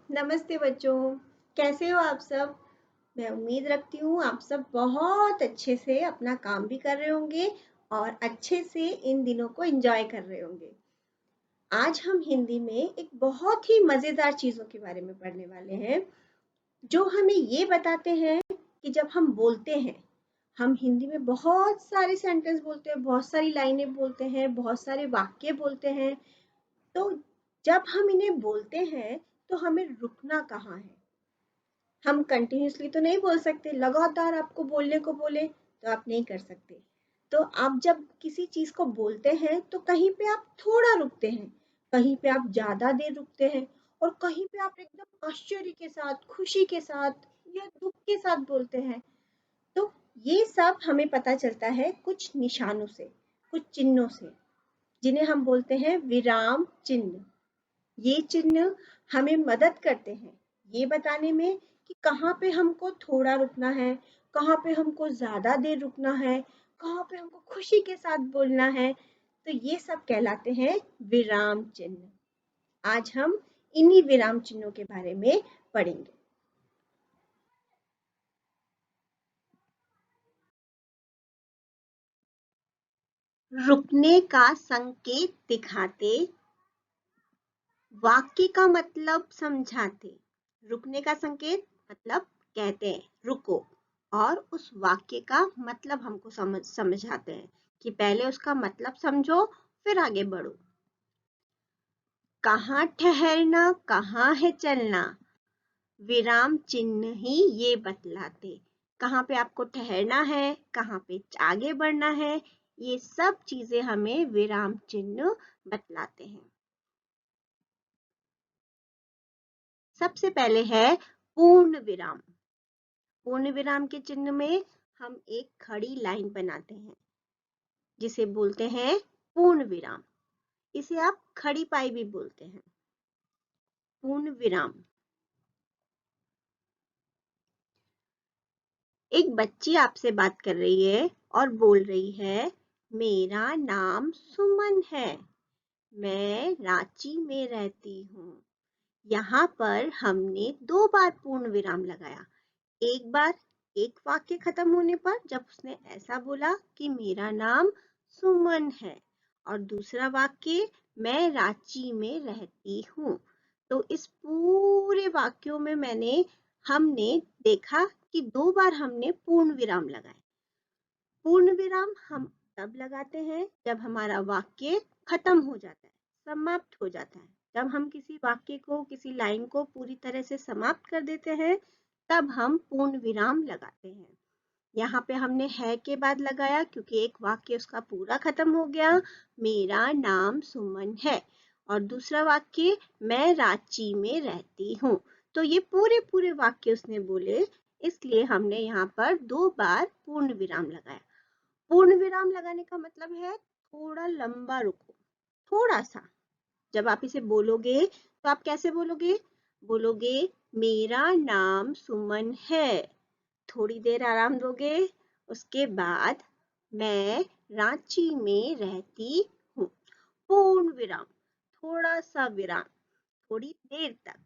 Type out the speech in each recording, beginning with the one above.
नमस्ते बच्चों, कैसे हो आप सब? मैं उम्मीद रखती हूँ आप सब बहुत अच्छे से अपना काम भी कर रहे होंगे और अच्छे से इन दिनों को एंजॉय कर रहे होंगे। आज हम हिंदी में एक बहुत ही मज़ेदार चीज़ों के बारे में पढ़ने वाले हैं, जो हमें ये बताते हैं कि जब हम बोलते हैं, हम हिंदी में बहुत सारे सेंटेंस बोलते हैं, बहुत सारी लाइनें बोलते हैं, बहुत सारे वाक्य बोलते हैं। तो जब हम इन्हें बोलते हैं, तो हमें रुकना कहाँ है? हम कंटिन्यूअसली तो नहीं बोल सकते, लगातार आपको बोलने को बोले तो आप नहीं कर सकते। तो आप जब किसी चीज़ को बोलते हैं तो कहीं पे आप थोड़ा रुकते हैं, कहीं पे आप ज़्यादा देर रुकते हैं और कहीं पे आप एकदम आश्चर्य के साथ, खुशी के साथ या दुःख के साथ बोलते हैं। तो ये सब हमें पता चलता है कुछ निशानों से, कुछ चिन्हों से, जिन्हें हम बोलते हैं विराम चिन्ह। ये चिन्ह हमें मदद करते हैं ये बताने में कि कहाँ पे हमको थोड़ा रुकना है, कहाँ पे हमको ज़्यादा देर रुकना है, कहाँ पे हमको खुशी के साथ बोलना है। तो ये सब कहलाते हैं विराम चिन्ह। आज हम इन्हीं विराम चिन्हों के बारे में पढ़ेंगे। रुकने का संकेत दिखाते, वाक्य का मतलब समझाते। रुकने का संकेत मतलब कहते हैं रुको, और उस वाक्य का मतलब हमको समझाते हैं कि पहले उसका मतलब समझो फिर आगे बढ़ो। कहाँ ठहरना, कहाँ है चलना, विराम चिन्ह ही ये बतलाते। कहाँ पे आपको ठहरना है, कहाँ पे आगे बढ़ना है, ये सब चीजें हमें विराम चिन्ह बतलाते हैं। सबसे पहले है पूर्ण विराम। पूर्ण विराम के चिन्ह में हम एक खड़ी लाइन बनाते हैं, जिसे बोलते हैं पूर्ण विराम। इसे आप खड़ी पाई भी बोलते हैं। पूर्ण विराम। एक बच्ची आपसे बात कर रही है और बोल रही है, मेरा नाम सुमन है, मैं रांची में रहती हूँ। यहाँ पर हमने 2 बार पूर्ण विराम लगाया। एक बार एक वाक्य खत्म होने पर जब उसने ऐसा बोला कि मेरा नाम सुमन है, और दूसरा वाक्य मैं रांची में रहती हूँ। तो इस पूरे वाक्यों में हमने देखा कि 2 बार हमने पूर्ण विराम लगाए। पूर्ण विराम हम तब लगाते हैं जब हमारा वाक्य खत्म हो जाता है, समाप्त हो जाता है। जब हम किसी वाक्य को, किसी लाइन को पूरी तरह से समाप्त कर देते हैं, तब हम पूर्ण विराम लगाते हैं। यहाँ पे हमने है के बाद लगाया क्योंकि एक वाक्य उसका पूरा खत्म हो गया, मेरा नाम सुमन है, और दूसरा वाक्य मैं रांची में रहती हूँ। तो ये पूरे पूरे वाक्य उसने बोले, इसलिए हमने यहाँ पर 2 बार पूर्ण विराम लगाया। पूर्ण विराम लगाने का मतलब है थोड़ा लंबा रुको, थोड़ा सा। जब आप इसे बोलोगे तो आप कैसे बोलोगे? बोलोगे मेरा नाम सुमन है, थोड़ी देर आराम दोगे, उसके बाद मैं रांची में रहती हूँ। पूर्ण विराम, थोड़ा सा विराम, थोड़ी देर तक।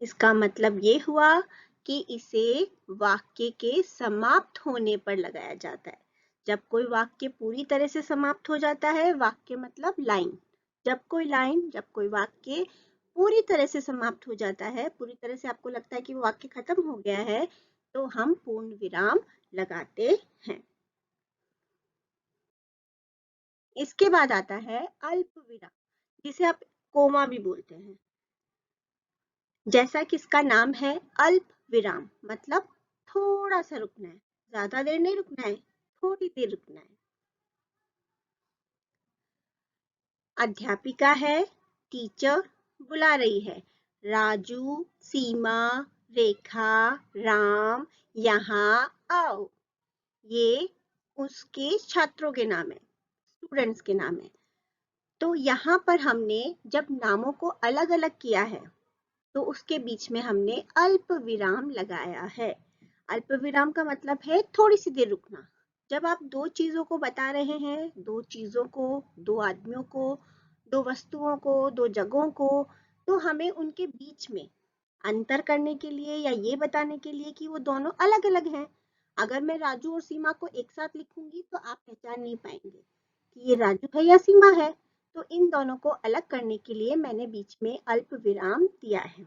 इसका मतलब ये हुआ कि इसे वाक्य के समाप्त होने पर लगाया जाता है। जब कोई वाक्य पूरी तरह से समाप्त हो जाता है, वाक्य मतलब लाइन, जब कोई वाक्य पूरी तरह से समाप्त हो जाता है, पूरी तरह से आपको लगता है कि वो वाक्य खत्म हो गया है, तो हम पूर्ण विराम लगाते हैं। इसके बाद आता है अल्प विराम, जिसे आप कोमा भी बोलते हैं। जैसा कि इसका नाम है अल्प विराम, मतलब थोड़ा सा रुकना है, ज्यादा देर नहीं रुकना है, थोड़ी देर रुकना है। अध्यापिका है, टीचर बुला रही है, राजू, सीमा, रेखा, राम, यहाँ आओ। ये उसके छात्रों के नाम है, स्टूडेंट्स के नाम है। तो यहाँ पर हमने जब नामों को अलग अलग किया है, तो उसके बीच में हमने अल्प विराम लगाया है। अल्प विराम का मतलब है थोड़ी सी देर रुकना। जब आप 2 चीजों को बता रहे हैं, 2 चीजों को, 2 आदमियों को, 2 वस्तुओं को, 2 जगहों को, तो हमें उनके बीच में अंतर करने के लिए या ये बताने के लिए कि वो दोनों अलग अलग हैं। अगर मैं राजू और सीमा को एक साथ लिखूंगी तो आप पहचान नहीं पाएंगे कि ये राजू है या सीमा है। तो इन दोनों को अलग करने के लिए मैंने बीच में अल्प विराम दिया है।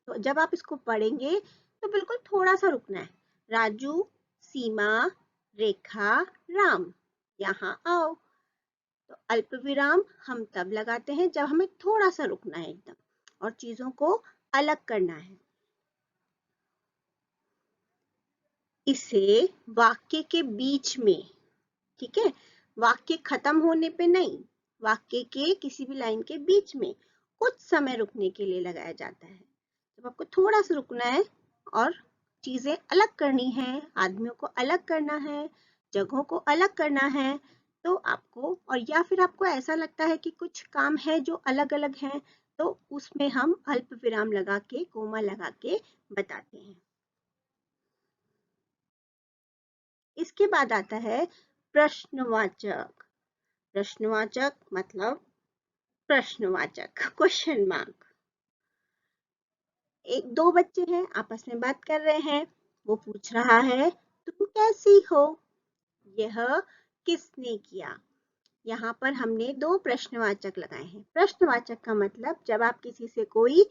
तो जब आप इसको पढ़ेंगे तो बिल्कुल थोड़ा सा रुकना है। राजू, सीमा, रेखा, राम, यहाँ आओ। तो अल्प विराम हम तब लगाते हैं जब हमें थोड़ा सा रुकना है एकदम और चीजों को अलग करना है। इसे वाक्य के बीच में, ठीक है, वाक्य खत्म होने पे नहीं, वाक्य के किसी भी लाइन के बीच में कुछ समय रुकने के लिए लगाया जाता है। जब आपको थोड़ा सा रुकना है और चीजें अलग करनी है, आदमियों को अलग करना है, जगहों को अलग करना है, तो आपको, और या फिर आपको ऐसा लगता है कि कुछ काम है जो अलग अलग है, तो उसमें हम अल्प विराम लगा के, कोमा लगा के बताते हैं। इसके बाद आता है प्रश्नवाचक। प्रश्नवाचक मतलब प्रश्नवाचक, क्वेश्चन मार्क। एक दो बच्चे हैं, आपस में बात कर रहे हैं। वो पूछ रहा है तुम कैसी हो, यह किसने किया। यहाँ पर हमने दो प्रश्नवाचक लगाए हैं। प्रश्नवाचक का मतलब जब आप किसी से कोई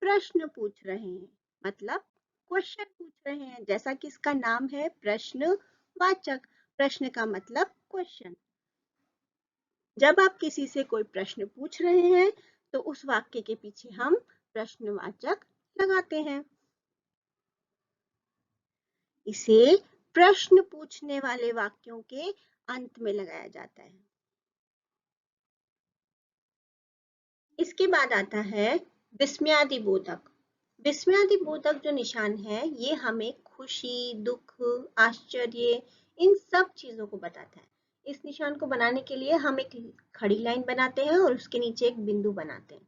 प्रश्न पूछ रहे हैं, मतलब क्वेश्चन पूछ रहे हैं, जैसा कि इसका नाम है प्रश्नवाचक। प्रश्न का मतलब क्वेश्चन। जब आप किसी से कोई प्रश्न पूछ रहे हैं तो उस वाक्य के पीछे हम प्रश्नवाचक लगाते हैं। इसे प्रश्न पूछने वाले वाक्यों के अंत में लगाया जाता है। इसके बाद आता है विस्मयादिबोधक। विस्मयादिबोधक जो निशान है ये हमें खुशी, दुख, आश्चर्य, इन सब चीजों को बताता है। इस निशान को बनाने के लिए हम एक खड़ी लाइन बनाते हैं और उसके नीचे एक बिंदु बनाते हैं।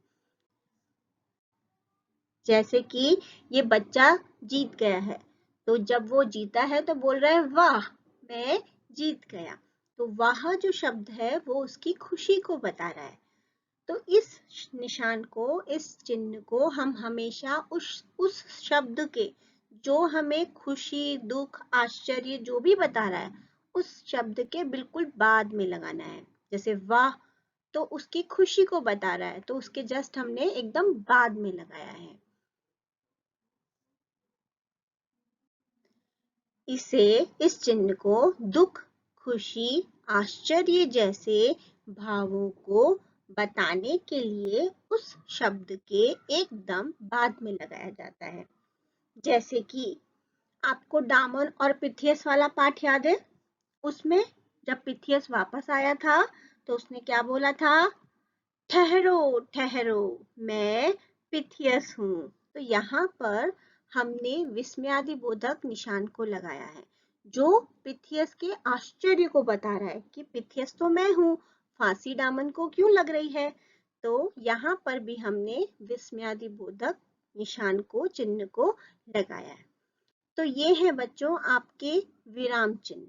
जैसे कि ये बच्चा जीत गया है, तो जब वो जीता है तो बोल रहा है वाह मैं जीत गया। तो वाह जो शब्द है वो उसकी खुशी को बता रहा है। तो इस निशान को, इस चिन्ह को हम हमेशा उस शब्द के जो हमें खुशी, दुख, आश्चर्य जो भी बता रहा है उस शब्द के बिल्कुल बाद में लगाना है। जैसे वाह तो उसकी खुशी को बता रहा है, तो उसके जस्ट हमने एकदम बाद में लगाया है। इस चिन्ह को दुख, खुशी, आश्चर्य जैसे भावों को बताने के लिए उस शब्द के एकदम बाद में लगाया जाता है। जैसे कि आपको डामन और पिथियस वाला पाठ याद है? उसमें जब पिथियस वापस आया था तो उसने क्या बोला था? ठहरो ठहरो मैं पिथियस हूँ। तो यहाँ पर हमने विस्मयादिबोधक निशान को लगाया है जो पिथियस के आश्चर्य को बता रहा है कि पिथियस तो मैं हूँ, फांसी दामन को क्यों लग रही है। तो यहाँ पर भी हमने विस्मयादिबोधक निशान को, चिन्ह को लगाया है। तो ये है बच्चों आपके विराम चिन्ह,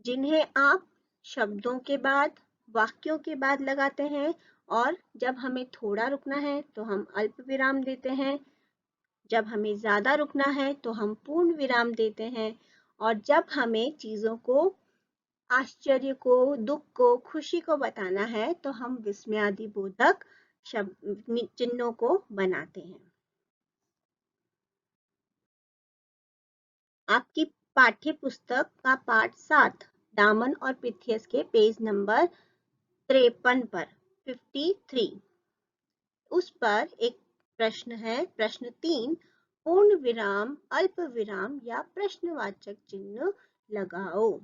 जिन्हें आप शब्दों के बाद, वाक्यों के बाद लगाते हैं। और जब हमें थोड़ा रुकना है तो हम अल्प विराम देते हैं, जब हमें ज्यादा रुकना है तो हम पूर्ण विराम देते हैं, और जब हमें चीजों को, आश्चर्य को, दुख को, खुशी को बताना है तो हम विस्मयादिबोधक शब्द चिन्हों को बनाते हैं। आपकी पाठ्य पुस्तक का पाठ 7 दामन और पिथियस के पेज नंबर 53 पर 53 उस पर एक प्रश्न है, प्रश्न 3, पूर्ण विराम, अल्प विराम या प्रश्नवाचक चिन्ह लगाओ।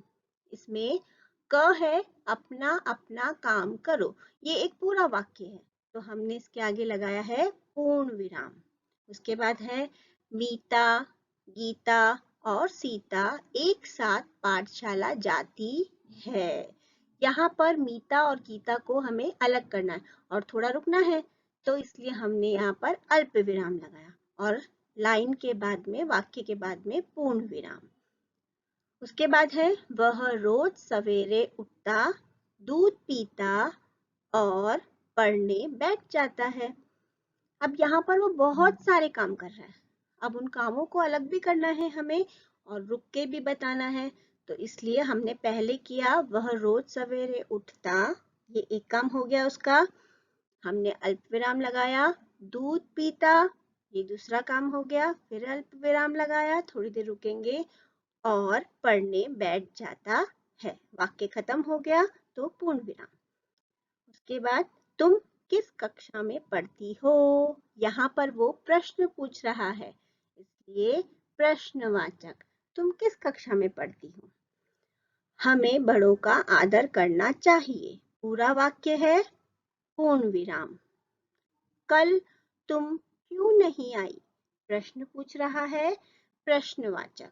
इसमें क है अपना अपना काम करो, ये एक पूरा वाक्य है, तो हमने इसके आगे लगाया है पूर्ण विराम। उसके बाद है मीता, गीता और सीता एक साथ पाठशाला जाती है। यहाँ पर मीता और गीता को हमें अलग करना है और थोड़ा रुकना है, तो इसलिए हमने यहाँ पर अल्प विराम लगाया और लाइन के बाद में, वाक्य के बाद में पूर्ण विराम। उसके बाद है वह रोज सवेरे उठता, दूध पीता और पढ़ने बैठ जाता है। अब यहाँ पर वो बहुत सारे काम कर रहा है। अब उन कामों को अलग भी करना है हमें और रुक के भी बताना है। तो इसलिए हमने पहले किया, वह रोज सवेरे उठता, ये एक काम हो गया उसका। हमने अल्प विराम लगाया, दूध पीता, ये दूसरा काम हो गया। फिर अल्प विराम लगाया, थोड़ी देर रुकेंगे और पढ़ने बैठ जाता है। वाक्य खत्म हो गया तो पूर्ण विराम। उसके बाद तुम किस कक्षा में पढ़ती हो? यहाँ पर वो प्रश्न पूछ रहा है, इसलिए प्रश्नवाचक। तुम किस कक्षा में पढ़ती हो? हमें बड़ों का आदर करना चाहिए। पूरा वाक्य है, पूर्ण विराम। कल तुम क्यों नहीं आई? प्रश्न पूछ रहा है, प्रश्नवाचक।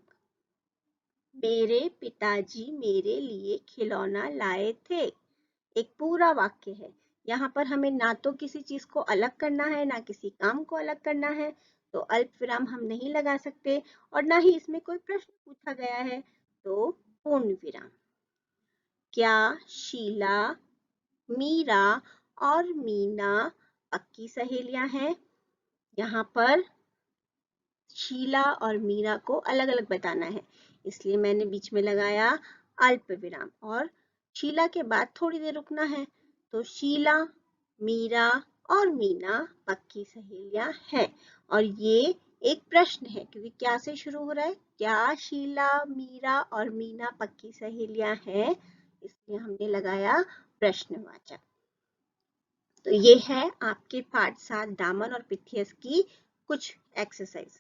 मेरे पिताजी मेरे लिए खिलौना लाए थे। एक पूरा वाक्य है। यहाँ पर हमें ना तो किसी चीज को अलग करना है, ना किसी काम को अलग करना है, तो अल्प विराम हम नहीं लगा सकते और ना ही इसमें कोई प्रश्न पूछा गया है, तो पूर्ण विराम। क्या शीला, मीरा और मीना पक्की सहेलियां हैं? यहाँ पर शीला और मीरा को अलग अलग बताना है, इसलिए मैंने बीच में लगाया अल्प विराम और शीला के बाद थोड़ी देर रुकना है। तो शीला, मीरा और मीना पक्की सहेलियां हैं। और ये एक प्रश्न है क्योंकि क्या से शुरू हो रहा है, क्या शीला, मीरा और मीना पक्की सहेलियां हैं, इसलिए हमने लगाया प्रश्नवाचक। तो ये है आपके पाठ 7 दामन और पिथियस की कुछ एक्सरसाइज।